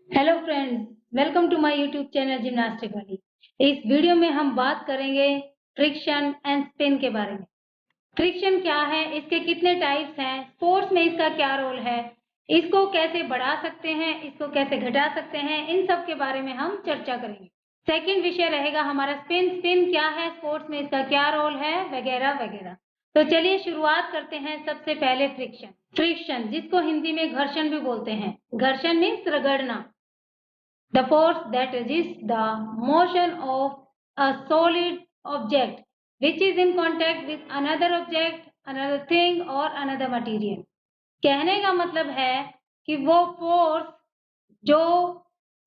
Hello friends, welcome to my YouTube channel gymnastic वाली। इस video में हम बात करेंगे फ्रिक्शन एंड स्पिन के बारे में। फ्रिक्शन क्या है, इसके कितने टाइप्स हैं, स्पोर्ट्स में इसका क्या रोल है, इसको कैसे बढ़ा सकते हैं, इसको कैसे घटा सकते हैं, इन सब के बारे में हम चर्चा करेंगे। सेकंड विषय रहेगा हमारा स्पिन। स्पिन क्या है, स्पोर्ट्स में इसका क्या रोल है, वगैरह वगैरह। तो चलिए शुरुआत करते हैं। सबसे पहले फ्रिक्शन। फ्रिक्शन जिसको हिंदी में घर्षण भी बोलते हैं। घर्षण मीन्स रगड़ना, the force that resists the motion of a solid object which is in contact with another object, another thing or another material। कहने का मतलब है कि वो फोर्स जो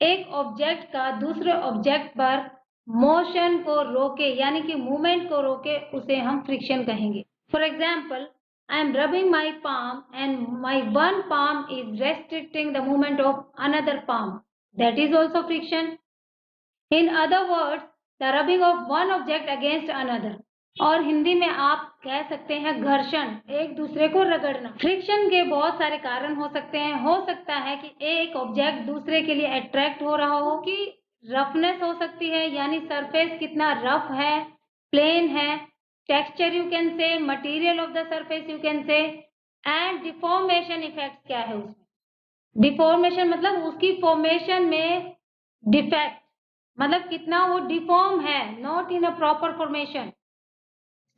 एक ऑब्जेक्ट का दूसरे ऑब्जेक्ट पर मोशन को रोके यानी कि मूवमेंट को रोके, उसे हम फ्रिक्शन कहेंगे। For example, I am rubbing my palm and my one palm is restricting the movement of another palm. That is also friction. In other words, the rubbing of one object against another. और हिंदी में आप कह सकते हैं घर्षण, एक दूसरे को रगड़ना। फ्रिक्शन के बहुत सारे कारण हो सकते हैं। हो सकता है कि एक ऑब्जेक्ट दूसरे के लिए अट्रैक्ट हो रहा हो, कि रफनेस हो सकती है, यानी सरफेस कितना रफ है, प्लेन है। टेक्सचर यू कैन से, material of the surface you can से, एंड डिफॉर्मेशन इफेक्ट क्या है उसमें। डिफॉर्मेशन मतलब उसकी फॉर्मेशन में डिफेक्ट, मतलब कितना वो डिफॉर्म है, not in a proper formation.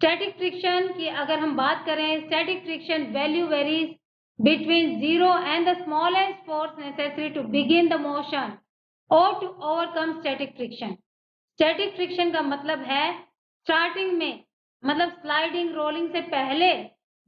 Static friction की अगर हम बात करें, static friction value varies between 0 and the smallest force necessary to begin the motion और to overcome static friction. Static friction का मतलब है स्टार्टिंग में, मतलब स्लाइडिंग रोलिंग से पहले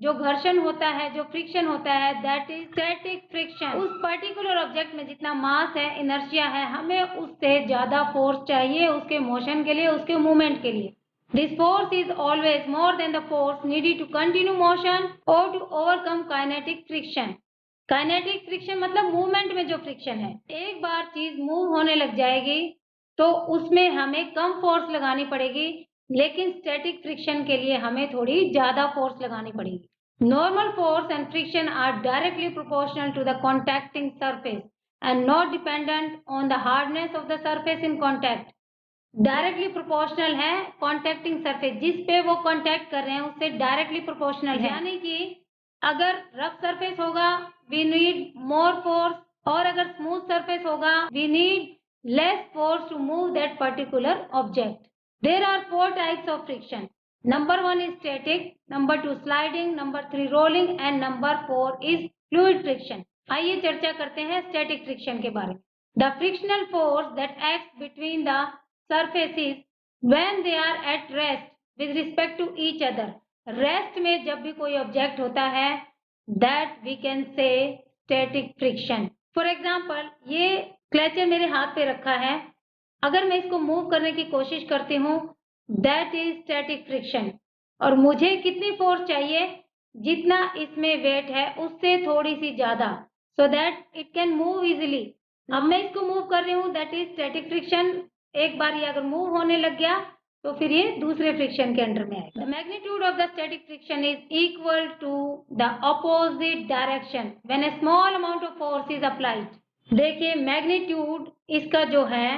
जो घर्षण होता है, जो फ्रिक्शन होता है, दैट इज स्टैटिक फ्रिक्शन। उस पर्टिकुलर ऑब्जेक्ट में जितना मास है, इनर्शिया है, हमें उससे ज्यादा फोर्स चाहिए उसके मोशन के लिए, उसके मूवमेंट के लिए। This force is always more than the force needed to continue motion or to overcome kinetic friction. Kinetic friction मतलब मूवमेंट में जो फ्रिक्शन है। एक बार चीज मूव होने लग जाएगी तो उसमें हमें कम फोर्स लगानी पड़ेगी, लेकिन स्टैटिक फ्रिक्शन के लिए हमें थोड़ी ज्यादा फोर्स लगानी पड़ेगी। Normal force and friction are directly proportional to the contacting surface and not dependent on the hardness of the surface in contact. Directly proportional है कॉन्टैक्टिंग सरफेस, जिस पे वो कॉन्टैक्ट कर रहे हैं उससे डायरेक्टली प्रोपोर्शनल है। यानी कि अगर रफ सरफेस होगा वी नीड मोर फोर्स, और अगर स्मूथ सरफेस होगा we need less force to move that particular object. There are 4 types of friction. Number 1 is static, number 2 sliding, number 3 rolling and number 4 is fluid friction. आइए चर्चा करते हैं static friction के बारे में। The frictional force that acts between the surfaces when they are at rest with respect to each other. Rest में जब भी कोई ऑब्जेक्ट होता है, that we can say static friction. For example, ये क्लेचर मेरे हाथ पे रखा है, अगर मैं इसको मूव करने की कोशिश करती हूँ, दैट इज स्टैटिक फ्रिक्शन। और मुझे कितनी फोर्स चाहिए, जितना इसमें वेट है उससे थोड़ी सी ज्यादा, so that it can move easily. अब मैं इसको मूव कर रही हूँ, दैट इज स्टैटिक फ्रिक्शन। एक बार ये अगर मूव होने लग गया तो फिर ये दूसरे फ्रिक्शन के अंडर में आएगा। The magnitude of the static friction is equal to the opposite direction when a small amount of force is applied. देखिए मैग्नीट्यूड इसका जो है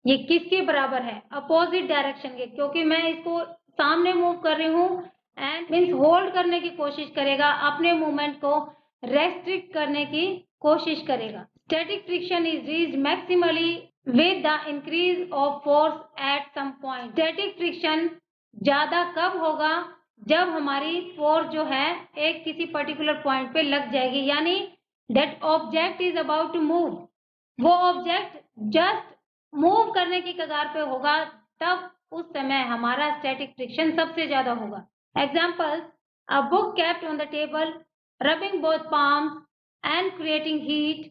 ये किसके बराबर है, अपोजिट डायरेक्शन के, क्योंकि मैं इसको सामने मूव कर रही हूँ एंड मीन्स होल्ड करने की कोशिश करेगा, अपने मूवमेंट को रेस्ट्रिक्ट करने की कोशिश करेगा। Static friction is reached maximally with the increase of force at some point. Static friction ज्यादा कब होगा, जब हमारी फोर्स जो है एक किसी पर्टिकुलर पॉइंट पे लग जाएगी, यानी that object is about to move, वो ऑब्जेक्ट जस्ट मूव करने की कगार पे होगा, तब उस समय हमारा स्टैटिक फ्रिक्शन सबसे ज्यादा होगा। Examples, a book kept on the table, rubbing both palms and creating heat,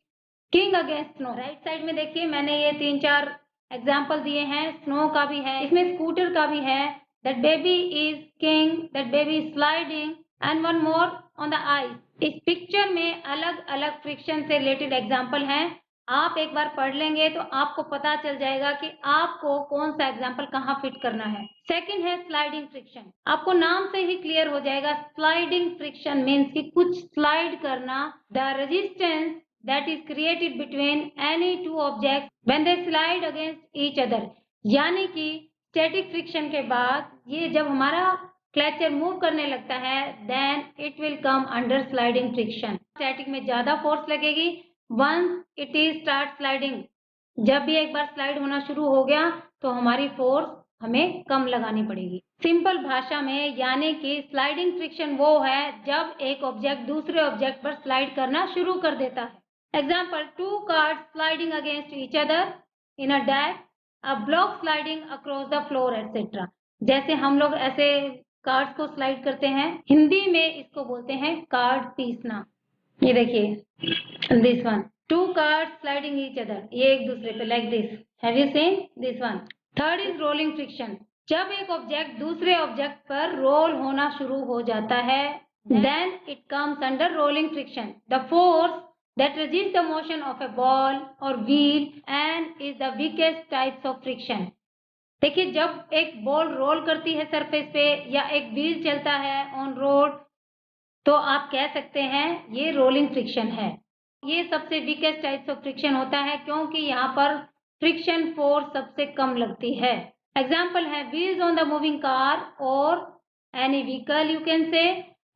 king against snow. Right side में देखिए मैंने ये 3-4 एग्जाम्पल दिए हैं, स्नो का भी है, इसमें स्कूटर का भी है, that baby is king, that baby is sliding and one more on the ice. इस पिक्चर में अलग अलग फ्रिक्शन से रिलेटेड एग्जाम्पल हैं। आप एक बार पढ़ लेंगे तो आपको पता चल जाएगा कि आपको कौन सा एग्जाम्पल कहाँ फिट करना है। सेकंड है स्लाइडिंग फ्रिक्शन। आपको नाम से ही क्लियर हो जाएगा, स्लाइडिंग फ्रिक्शन मीन्स कि कुछ स्लाइड करना। The resistance that is created between any two objects when they slide against each other। यानी कि स्टैटिक फ्रिक्शन के बाद ये जब हमारा क्लचर मूव करने लगता है then it will come under sliding friction। Static में ज्यादा फोर्स लगेगी once it is start sliding। जब भी एक बार स्लाइड होना शुरू हो गया तो हमारी फोर्स हमें कम लगानी पड़ेगी। सिंपल भाषा में यानी कि स्लाइडिंग फ्रिक्शन वो है जब एक ऑब्जेक्ट दूसरे ऑब्जेक्ट पर स्लाइड करना शुरू कर देता है। Example, to cards sliding against each other in a deck, a block sliding across the floor etcetera. जैसे हम लोग ऐसे कार्ड्स को स्लाइड करते हैं, हिंदी में इसको बोलते हैं कार्ड पीसना। ये देखिए this one, to cards sliding each other, ये एक दूसरे पे like this. Have you seen this one? Third is rolling friction. जब एक ऑब्जेक्ट दूसरे ऑब्जेक्ट पर रोल होना शुरू हो जाता है then it comes under rolling friction, the force that resists the motion of a ball or wheel and is the weakest types of friction। देखिए जब एक बॉल रोल करती है सरफेस पे या एक व्हील चलता है ऑन रोड तो आप कह सकते हैं ये रोलिंग फ्रिक्शन है। ये सबसे वीकेस्ट टाइप्स ऑफ फ्रिक्शन होता है क्योंकि यहाँ पर फ्रिक्शन फोर्स सबसे कम लगती है। एग्जाम्पल है wheels on the moving car और any vehicle, you can say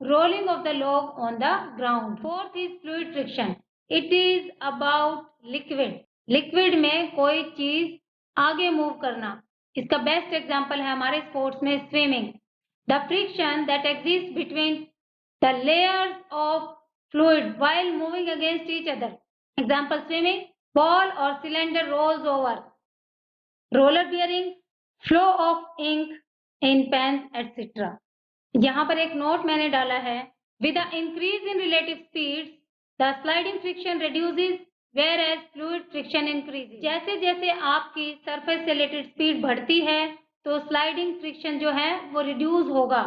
rolling of the log on the ground. Fourth is fluid friction, it is about liquid. Liquid में कोई चीज आगे मूव करना। इसका बेस्ट एग्जाम्पल है हमारे स्पोर्ट्स में swimming. The friction that exist between the layers of fluid while moving against each other। Example, swimming, ball or cylinder rolls over, roller bearing, flow of ink in pens, etc। यहाँ पर एक note मैंने डाला है, with the increase in relative speeds the sliding friction reduces whereas fluid friction increases। जैसे जैसे आपकी surface से रिलेटेड स्पीड बढ़ती है तो स्लाइडिंग फ्रिक्शन जो है वो रिड्यूस होगा।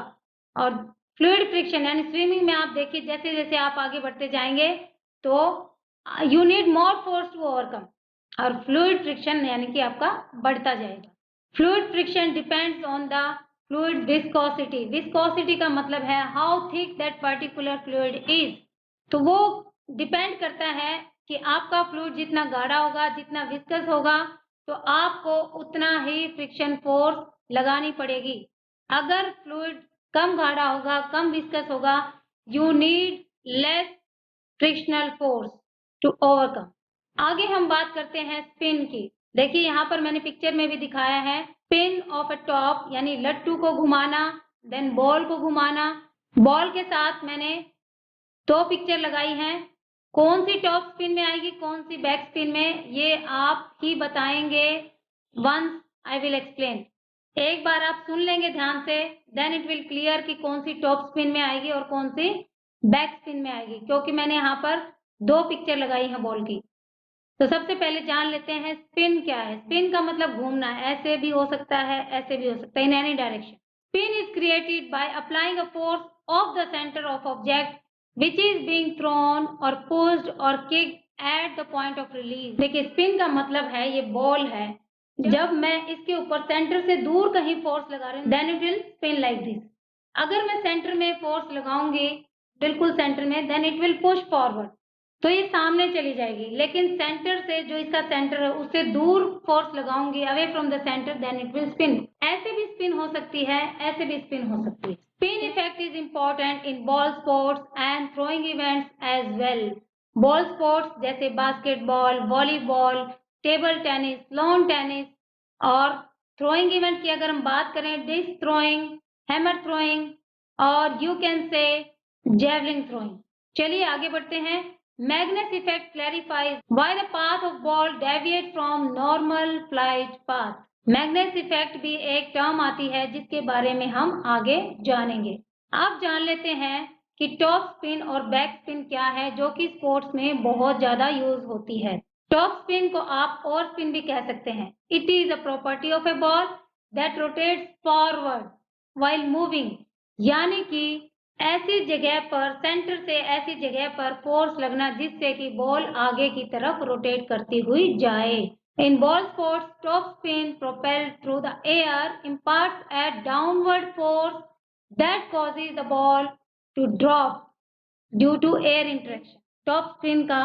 और फ्लूइड फ्रिक्शन यानी स्विमिंग में आप देखिए जैसे जैसे आप आगे बढ़ते जाएंगे तो you need more force to overcome, और फ्लूइड फ्रिक्शन यानी कि आपका बढ़ता जाएगा। Fluid friction depends on the fluid viscosity. Viscosity का मतलब है how thick that particular fluid is. तो वो डिपेंड करता है कि आपका फ्लूइड जितना गाढ़ा होगा, जितना विस्कस होगा, तो आपको उतना ही फ्रिक्शन फोर्स लगानी पड़ेगी। अगर फ्लूइड कम गाढ़ा होगा, कम विस्कस होगा, you need less frictional force to overcome. आगे हम बात करते हैं स्पिन की। देखिए यहाँ पर मैंने पिक्चर में भी दिखाया है स्पिन ऑफ अ टॉप यानी लट्टू को घुमाना, देन बॉल को घुमाना। बॉल के साथ मैंने दो पिक्चर लगाई हैं, कौन सी टॉप स्पिन में आएगी, कौन सी बैक स्पिन में, ये आप ही बताएंगे वंस आई विल एक्सप्लेन। एक बार आप सुन लेंगे ध्यान से, देन इट विल क्लियर कि कौन सी टॉप स्पिन में आएगी और कौन सी बैक स्पिन में आएगी, क्योंकि मैंने यहाँ पर दो पिक्चर लगाई है बॉल की। तो सबसे पहले जान लेते हैं स्पिन क्या है। स्पिन का मतलब घूमना, ऐसे भी हो सकता है, ऐसे भी हो सकता है, in any direction. Spin is created by applying a force of the centre of object which is being thrown or pushed or kicked at the point of release। देखिए स्पिन का मतलब है ये बॉल है, जब मैं इसके ऊपर सेंटर से दूर कहीं फोर्स लगा रही हूँ then it will spin like this। अगर मैं सेंटर में फोर्स लगाऊंगी, बिल्कुल सेंटर में, then it will push forward, तो ये सामने चली जाएगी। लेकिन सेंटर से, जो इसका सेंटर है उससे दूर फोर्स लगाऊंगी, away from the centre, then it will spin. ऐसे भी स्पिन हो सकती है, ऐसे भी स्पिन हो सकती है। Spin effect is important in ball sports and throwing events as well. Ball sports जैसे basketball, volleyball, table tennis, lawn tennis, और थ्रोइंग इवेंट की अगर हम बात करें, डिस्क थ्रोइंग, हैमर थ्रोइंग, और you can say javelin throwing. चलिए आगे बढ़ते हैं। Magnus effect clarifies why the path of ball deviates from normal flight path। Magnus effect भी एक टर्म आती है जिसके बारे में हम आगे जानेंगे। आप जान लेते हैं कि टॉप स्पिन और बैक स्पिन क्या है, जो कि स्पोर्ट्स में बहुत ज्यादा यूज होती है। टॉप स्पिन को आप और स्पिन भी कह सकते हैं। It is a property of A ball that rotates forward while moving, यानी कि ऐसी जगह पर, सेंटर से ऐसी जगह पर फोर्स लगना जिससे कि बॉल आगे की तरफ रोटेट करती हुई जाए। इन ball sports top spin propelled through the air imparts a downward force that causes the ball to drop due to air interaction। Top spin का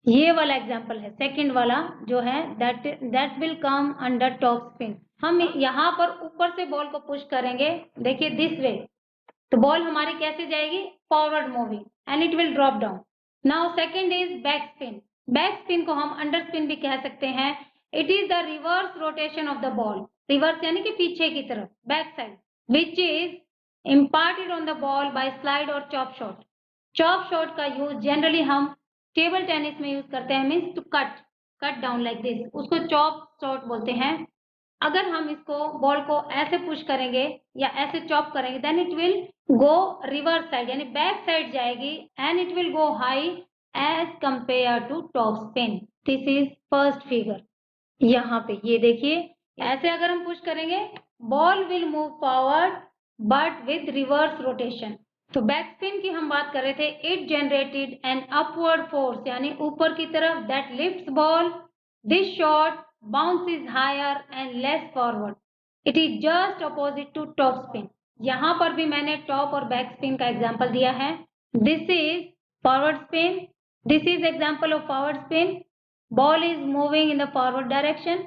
ये वाला एग्जाम्पल है, सेकंड वाला जो है that will come under top spin. हम यहाँ पर ऊपर से बॉल को पुश करेंगे, देखिए दिस वे, तो बॉल हमारी कैसे जाएगी, forward moving, and it will drop down. Now second is back spin. Back spin को हम अंडर स्पिन भी कह सकते हैं। It is the reverse rotation of the ball, reverse यानी कि पीछे की तरफ, back side, which is imparted on the ball by slide और चॉप शॉट। चॉप शॉट का यूज जनरली हम टेबल टेनिस में यूज करते हैं, means to cut down like this, उसको चॉप शॉट बोलते हैं। अगर हम इसको बॉल को ऐसे पुश करेंगे या ऐसे चॉप करेंगे, then it will go reverse side यानी बैक साइड जाएगी, and it will go high as compare to top spin. This is first figure. यहाँ पे ये देखिए, ऐसे अगर हम पुश करेंगे, ball will move forward but with reverse rotation. तो बैक स्पिन की हम बात कर रहे थे, it generated an upward force यानी ऊपर की तरफ, that lifts ball, this shot bounces higher and less forward. It is just opposite to top spin. यहाँ पर भी मैंने टॉप और बैक स्पिन का एग्जाम्पल दिया है। This is forward spin. This is example of forward spin. Ball is moving in the forward direction.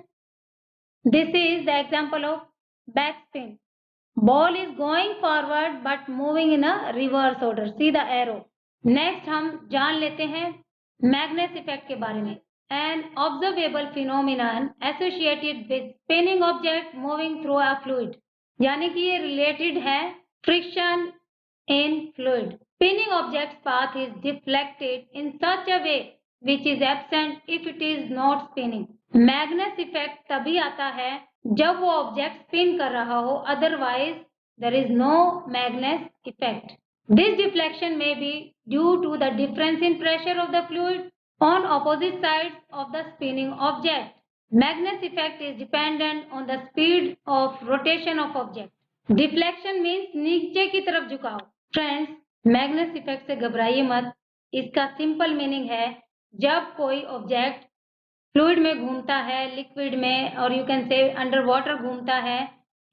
This is the example of back spin. Ball is going forward but moving in a reverse order. See the arrow. Next हम जान लेते हैं मैग्नेस effect के बारे में। An observable phenomenon associated with spinning object moving through a fluid, यानी कि ये रिलेटेड है friction in fluid. Spinning object's path is deflected in such a way which is absent if it is not spinning. मैग्नेस effect तभी आता है जब वो object spin कर रहा हो, otherwise there is no मैग्नेस effect. This deflection may be due to the difference in pressure of the fluid on opposite sides of the spinning object. Magnus effect is dependent on the speed of rotation of object. Deflection means नीचे की तरफ झुकाव। Friends, Magnus effect से घबराइए मत। इसका simple meaning है, जब कोई ऑब्जेक्ट फ्लूइड में घूमता है, लिक्विड में, और यू कैन से अंडर वाटर घूमता है,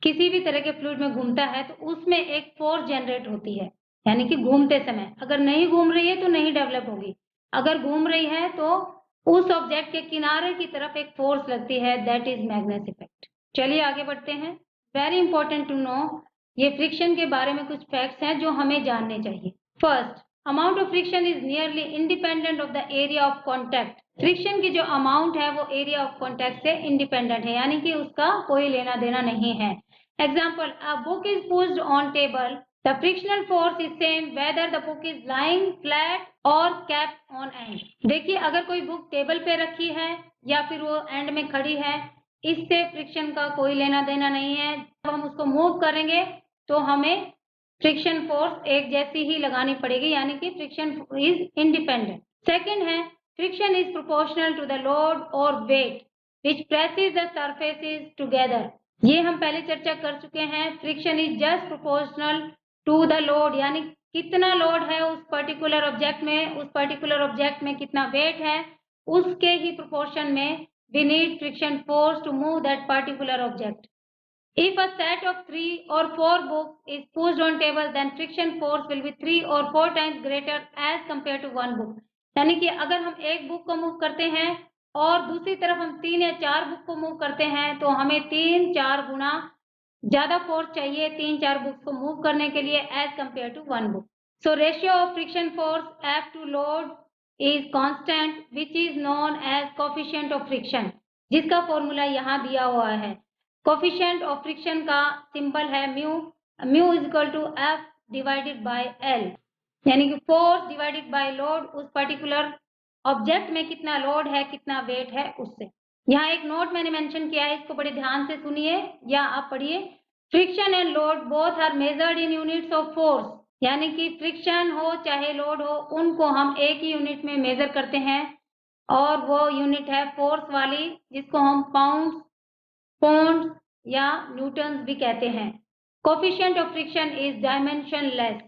किसी भी तरह के फ्लूइड में घूमता है, तो उसमें एक फोर्स जनरेट होती है, यानी कि घूमते समय। अगर नहीं घूम रही है तो नहीं डेवलप होगी, अगर घूम रही है तो उस ऑब्जेक्ट के किनारे की तरफ एक फोर्स लगती है, दैट इज मैग्नेस इफेक्ट। चलिए आगे बढ़ते हैं। वेरी इंपॉर्टेंट टू नो, ये फ्रिक्शन के बारे में कुछ फैक्ट्स हैं जो हमें जानने चाहिए। First, amount of friction is nearly independent of the area of contact. Friction की जो अमाउंट है वो एरिया ऑफ कॉन्टैक्ट से इंडिपेंडेंट है, यानी कि उसका कोई लेना देना नहीं है। Example, a book is pushed on table, the frictional force is same whether the book is lying flat or kept on end. देखिए, अगर कोई बुक टेबल पे रखी है या फिर वो एंड में खड़ी है, इससे फ्रिक्शन का कोई लेना देना नहीं है। जब हम उसको मूव करेंगे तो हमें फ्रिक्शन फोर्स एक जैसी ही लगानी पड़ेगी, यानी कि फ्रिक्शन इज इंडिपेंडेंट। सेकंड है, friction is proportional to the load और weight which presses the surfaces together. ये हम पहले चर्चा कर चुके हैं। Friction is just proportional to the load, यानी कितना लोड है उस पर्टिकुलर ऑब्जेक्ट में, उस पर्टिकुलर ऑब्जेक्ट में कितना वेट है, उसके ही प्रोपोर्शन में we need friction force to move that particular object. If a set of 3 or 4 books is pushed on table, then friction force will be 3 or 4 times greater as compared to one book. यानी कि अगर हम एक book को move करते हैं और दूसरी तरफ हम 3 या 4 बुक को मूव करते हैं, तो हमें 3-4 गुना ज्यादा फोर्स चाहिए 3-4 बुक्स को मूव करने के लिए as compare to one book. So ratio of friction force F to load is constant which is known as coefficient of friction, जिसका फॉर्मूला यहाँ दिया हुआ है। कोफिशिएंट ऑफ फ्रिक्शन का सिंबल है mu, mu is equal to F divided by L, यानी कि force divided by load, उस पर्टिकुलर ऑब्जेक्ट में कितना लोड है, कितना वेट है, उससे। यहाँ एक नोट मैंने मेंशन किया है, इसको बड़े ध्यान से सुनिए या आप पढ़िए। Friction and load both are measured in units of force, यानी कि फ्रिक्शन हो चाहे लोड हो, उनको हम एक ही यूनिट में मेजर करते हैं, और वो यूनिट है फोर्स वाली, जिसको हम पाउंड्स, पौंड्स या न्यूटन्स भी कहते हैं। Coefficient of friction is dimensionless.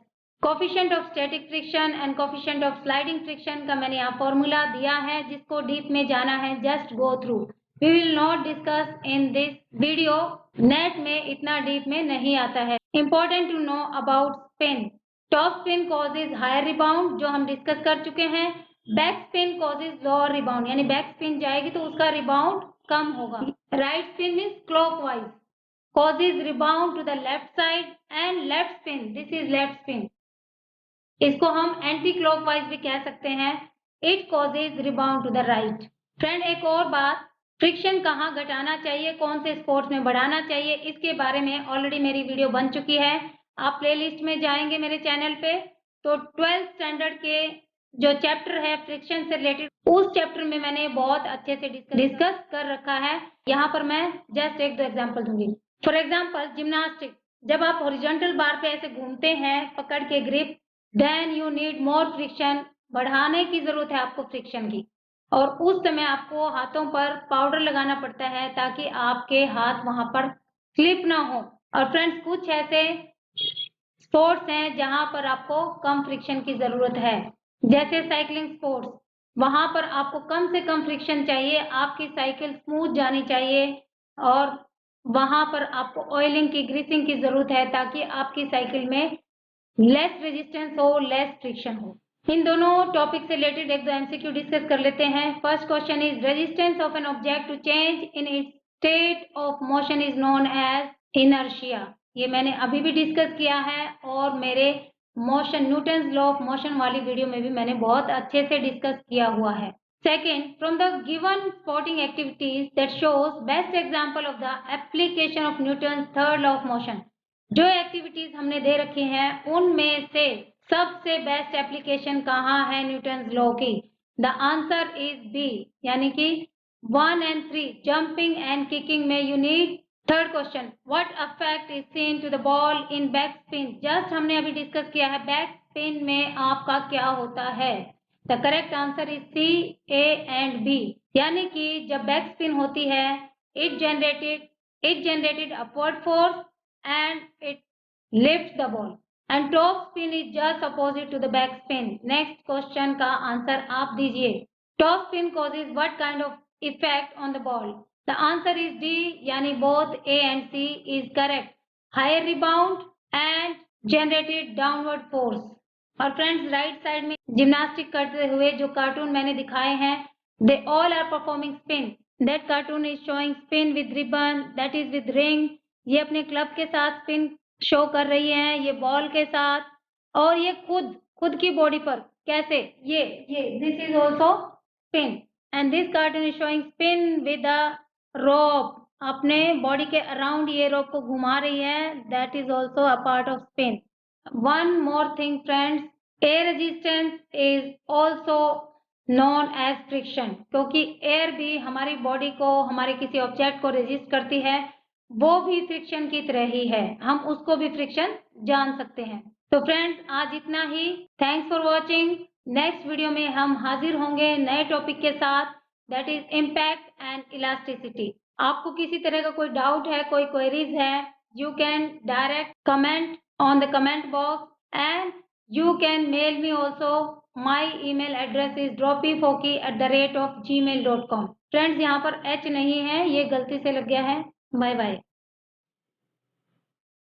Coefficient of static friction and coefficient of sliding friction का मैंने यहाँ फॉर्मूला दिया है, जिसको डीप में जाना है just go through, we will not discuss in this video. Net में इतना डीप में नहीं आता है। Important to know about spin, top spin causes higher rebound, जो हम डिस्कस कर चुके हैं। Back spin causes lower rebound, यानी बैक स्पिन जाएगी तो उसका रिबाउंड कम होगा। Right spin means clockwise, causes rebound to the left side and left spin, this is left spin, इसको हम एंटी क्लॉकवाइज भी कह सकते हैं, it causes rebound to the right। Friend एक और बात, फ्रिक्शन कहाँ घटाना चाहिए, कौन से स्पोर्ट्स में बढ़ाना चाहिए, इसके बारे में ऑलरेडी मेरी वीडियो बन चुकी है। आप प्लेलिस्ट में जाएंगे मेरे चैनल पे तो 12th स्टैंडर्ड के जो चैप्टर है फ्रिक्शन से रिलेटेड, उस चैप्टर में मैंने बहुत अच्छे से डिस्कस कर रखा है। यहाँ पर मैं जस्ट एक दो एग्जांपल दूंगी। फॉर एग्जांपल जिम्नास्टिक, जब आप हॉरिजॉन्टल बार पे ऐसे घूमते हैं पकड़ के grip, then you need more friction, बढ़ाने की जरूरत है आपको फ्रिक्शन की, और उस समय आपको हाथों पर पाउडर लगाना पड़ता है ताकि आपके हाथ वहां पर स्लिप ना हो। और फ्रेंड्स कुछ ऐसे स्पोर्ट्स हैं जहां पर आपको कम फ्रिक्शन की जरूरत है, जैसे साइकिलिंग स्पोर्ट्स, वहां पर आपको कम से कम फ्रिक्शन चाहिए, आपकी साइकिल स्मूथ जानी चाहिए, और वहां पर आपको ऑयलिंग की, ग्रीसिंग की जरूरत है ताकि आपकी साइकिल में लेस रेजिस्टेंस हो, लेस फ्रिक्शन हो। इन दोनों टॉपिक से रिलेटेड एक दो एमसीक्यू डिस्कस कर लेते हैं। First question is resistance of an object to change in its state of motion is known as inertia. ये मैंने अभी भी डिस्कस किया है और मेरे motion Newton's law of motion वाली वीडियो में भी मैंने बहुत अच्छे से डिस्कस किया हुआ है। Second, from the given sporting activities that shows best example of the application of Newton's third law of motion, जो एक्टिविटीज हमने दे रखी हैं उनमें से सबसे बेस्ट एप्लीकेशन कहाँ है न्यूटन्स लॉ की? द आंसर इज बी, यानी कि 1 and 3 जंपिंग एंड किकिंग में you need. Third question, what affect is seen to the ball in back spin, just हमने अभी डिस्कस किया है बैक स्पिन में आपका क्या होता है। The correct answer is C, A and B, यानी कि जब बैक स्पिन होती है it generated upward force and it lift the ball, and top spin is just opposite to the back spin. Next question का answer आप दीजिए। Top spin causes what kind of effect on the ball? The answer is D, यानी both A and C is correct, higher rebound and generated downward force. और friends right side में gymnastic करते हुए जो cartoon मैंने दिखाए हैं, they all are performing spin, that cartoon is showing spin with ribbon, that is with ring, ये अपने क्लब के साथ स्पिन शो कर रही है, ये बॉल के साथ, और ये खुद की बॉडी पर कैसे, ये this is also spin, and this cartoon is showing spin with a rope, अपने बॉडी के अराउंड ये रोप को घुमा रही है, that is also a part off spin. One more thing friends, air resistance is also known as friction, क्योंकि air भी हमारी बॉडी को, हमारे किसी ऑब्जेक्ट को रेजिस्ट करती है, वो भी फ्रिक्शन की तरह ही है, हम उसको भी फ्रिक्शन जान सकते हैं। तो फ्रेंड्स आज इतना ही, thanks for watching. Next video में हम हाजिर होंगे नए टॉपिक के साथ, that is impact and elasticity. आपको किसी तरह का कोई डाउट है, कोई क्वेरीज है, you can direct comment on the comment box and you can mail me also. My email address is droppyfoki@gmail.com। Friends यहाँ पर H नहीं है, ये गलती से लग गया है। Bye bye.